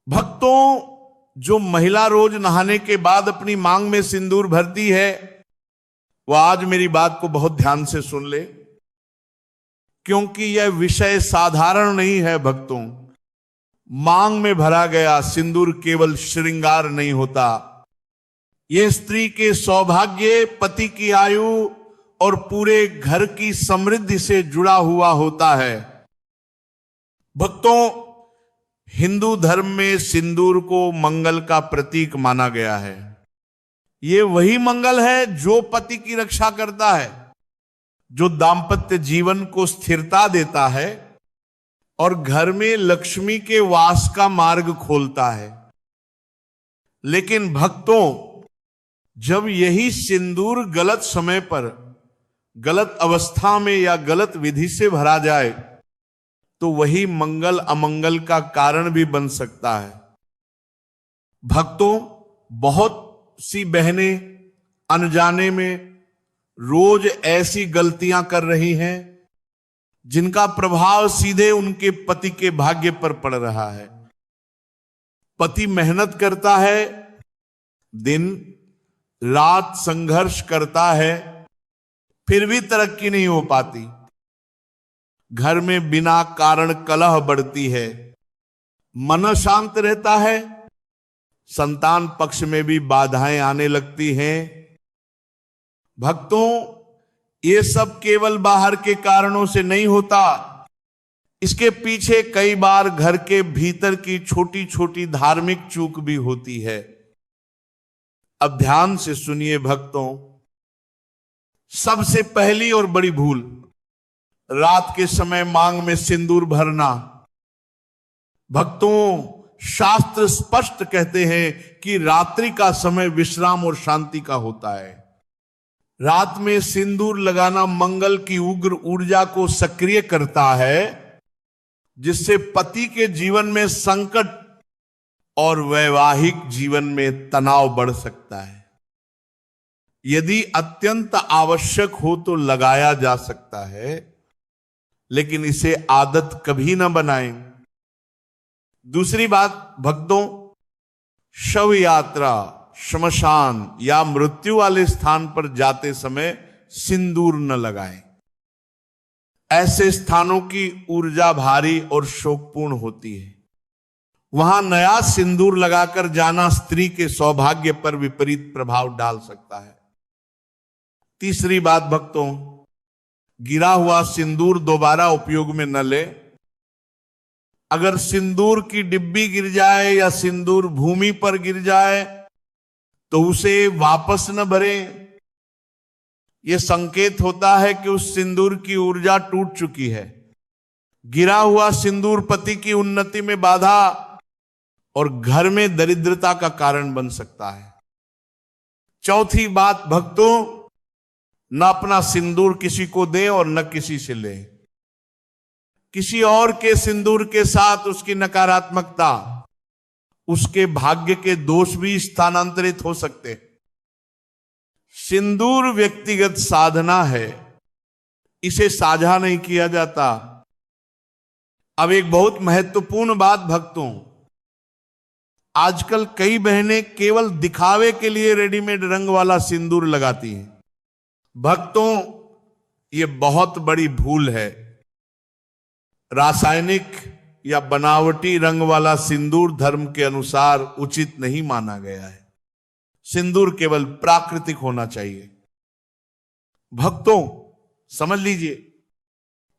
भक्तों, जो महिला रोज नहाने के बाद अपनी मांग में सिंदूर भरती है, वह आज मेरी बात को बहुत ध्यान से सुन ले, क्योंकि यह विषय साधारण नहीं है। भक्तों, मांग में भरा गया सिंदूर केवल श्रृंगार नहीं होता, यह स्त्री के सौभाग्य, पति की आयु और पूरे घर की समृद्धि से जुड़ा हुआ होता है। भक्तों, हिंदू धर्म में सिंदूर को मंगल का प्रतीक माना गया है। यह वही मंगल है जो पति की रक्षा करता है, जो दांपत्य जीवन को स्थिरता देता है और घर में लक्ष्मी के वास का मार्ग खोलता है। लेकिन भक्तों, जब यही सिंदूर गलत समय पर, गलत अवस्था में या गलत विधि से भरा जाए तो वही मंगल अमंगल का कारण भी बन सकता है। भक्तों, बहुत सी बहनें अनजाने में रोज ऐसी गलतियां कर रही हैं जिनका प्रभाव सीधे उनके पति के भाग्य पर पड़ रहा है। पति मेहनत करता है, दिन रात संघर्ष करता है, फिर भी तरक्की नहीं हो पाती। घर में बिना कारण कलह बढ़ती है, मन शांत रहता है, संतान पक्ष में भी बाधाएं आने लगती हैं। भक्तों, ये सब केवल बाहर के कारणों से नहीं होता, इसके पीछे कई बार घर के भीतर की छोटी छोटी धार्मिक चूक भी होती है। अब ध्यान से सुनिए भक्तों, सबसे पहली और बड़ी भूल, रात के समय मांग में सिंदूर भरना। भक्तों, शास्त्र स्पष्ट कहते हैं कि रात्रि का समय विश्राम और शांति का होता है। रात में सिंदूर लगाना मंगल की उग्र ऊर्जा को सक्रिय करता है, जिससे पति के जीवन में संकट और वैवाहिक जीवन में तनाव बढ़ सकता है। यदि अत्यंत आवश्यक हो तो लगाया जा सकता है, लेकिन इसे आदत कभी ना बनाएं। दूसरी बात भक्तों, शव यात्रा, श्मशान या मृत्यु वाले स्थान पर जाते समय सिंदूर न लगाएं। ऐसे स्थानों की ऊर्जा भारी और शोकपूर्ण होती है। वहां नया सिंदूर लगाकर जाना स्त्री के सौभाग्य पर विपरीत प्रभाव डाल सकता है। तीसरी बात भक्तों, गिरा हुआ सिंदूर दोबारा उपयोग में न ले। अगर सिंदूर की डिब्बी गिर जाए या सिंदूर भूमि पर गिर जाए तो उसे वापस न भरें। यह संकेत होता है कि उस सिंदूर की ऊर्जा टूट चुकी है। गिरा हुआ सिंदूर पति की उन्नति में बाधा और घर में दरिद्रता का कारण बन सकता है। चौथी बात भक्तों, न अपना सिंदूर किसी को दें और न किसी से लें। किसी और के सिंदूर के साथ उसकी नकारात्मकता, उसके भाग्य के दोष भी स्थानांतरित हो सकते हैं। सिंदूर व्यक्तिगत साधना है, इसे साझा नहीं किया जाता। अब एक बहुत महत्वपूर्ण बात भक्तों, आजकल कई बहनें केवल दिखावे के लिए रेडीमेड रंग वाला सिंदूर लगाती हैं। भक्तों, यह बहुत बड़ी भूल है। रासायनिक या बनावटी रंग वाला सिंदूर धर्म के अनुसार उचित नहीं माना गया है। सिंदूर केवल प्राकृतिक होना चाहिए। भक्तों, समझ लीजिए,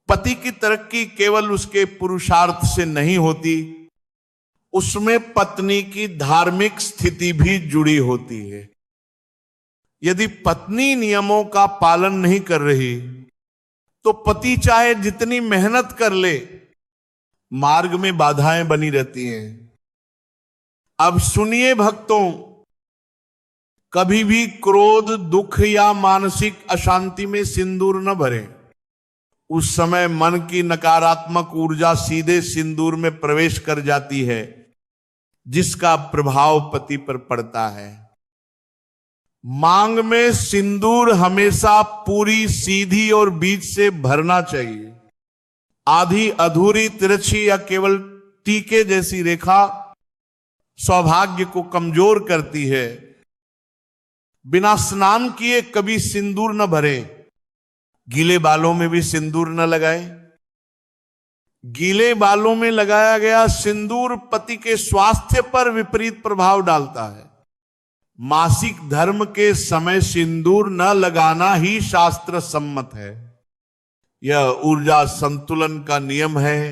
पति की तरक्की केवल उसके पुरुषार्थ से नहीं होती, उसमें पत्नी की धार्मिक स्थिति भी जुड़ी होती है। यदि पत्नी नियमों का पालन नहीं कर रही तो पति चाहे जितनी मेहनत कर ले, मार्ग में बाधाएं बनी रहती हैं। अब सुनिए भक्तों, कभी भी क्रोध, दुख या मानसिक अशांति में सिंदूर न भरें। उस समय मन की नकारात्मक ऊर्जा सीधे सिंदूर में प्रवेश कर जाती है, जिसका प्रभाव पति पर पड़ता है। मांग में सिंदूर हमेशा पूरी, सीधी और बीच से भरना चाहिए। आधी, अधूरी, तिरछी या केवल टीके जैसी रेखा सौभाग्य को कमजोर करती है। बिना स्नान किए कभी सिंदूर न भरे, गीले बालों में भी सिंदूर न लगाए। गीले बालों में लगाया गया सिंदूर पति के स्वास्थ्य पर विपरीत प्रभाव डालता है। मासिक धर्म के समय सिंदूर न लगाना ही शास्त्र सम्मत है। यह ऊर्जा संतुलन का नियम है,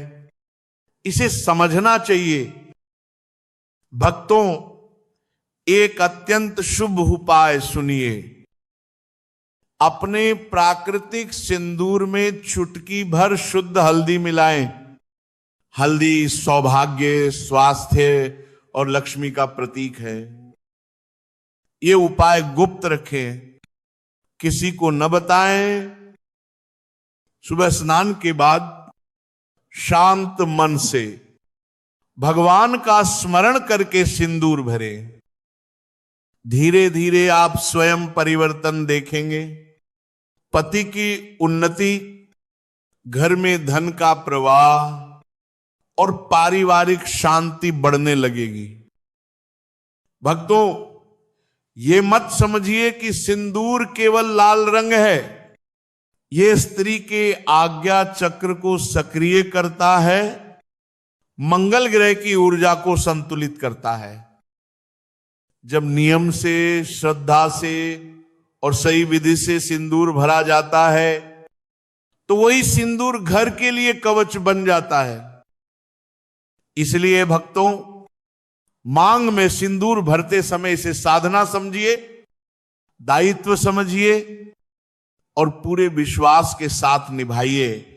इसे समझना चाहिए। भक्तों, एक अत्यंत शुभ उपाय सुनिए। अपने प्राकृतिक सिंदूर में चुटकी भर शुद्ध हल्दी मिलाएं। हल्दी सौभाग्य, स्वास्थ्य और लक्ष्मी का प्रतीक है। ये उपाय गुप्त रखें, किसी को न बताएं। सुबह स्नान के बाद शांत मन से भगवान का स्मरण करके सिंदूर भरें। धीरे धीरे आप स्वयं परिवर्तन देखेंगे। पति की उन्नति, घर में धन का प्रवाह और पारिवारिक शांति बढ़ने लगेगी। भक्तों, ये मत समझिए कि सिंदूर केवल लाल रंग है। ये स्त्री के आज्ञा चक्र को सक्रिय करता है, मंगल ग्रह की ऊर्जा को संतुलित करता है। जब नियम से, श्रद्धा से और सही विधि से सिंदूर भरा जाता है तो वही सिंदूर घर के लिए कवच बन जाता है। इसलिए भक्तों, मांग में सिंदूर भरते समय इसे साधना समझिए, दायित्व समझिए और पूरे विश्वास के साथ निभाइए।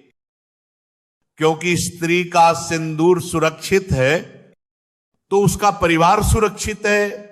क्योंकि स्त्री का सिंदूर सुरक्षित है तो उसका परिवार सुरक्षित है,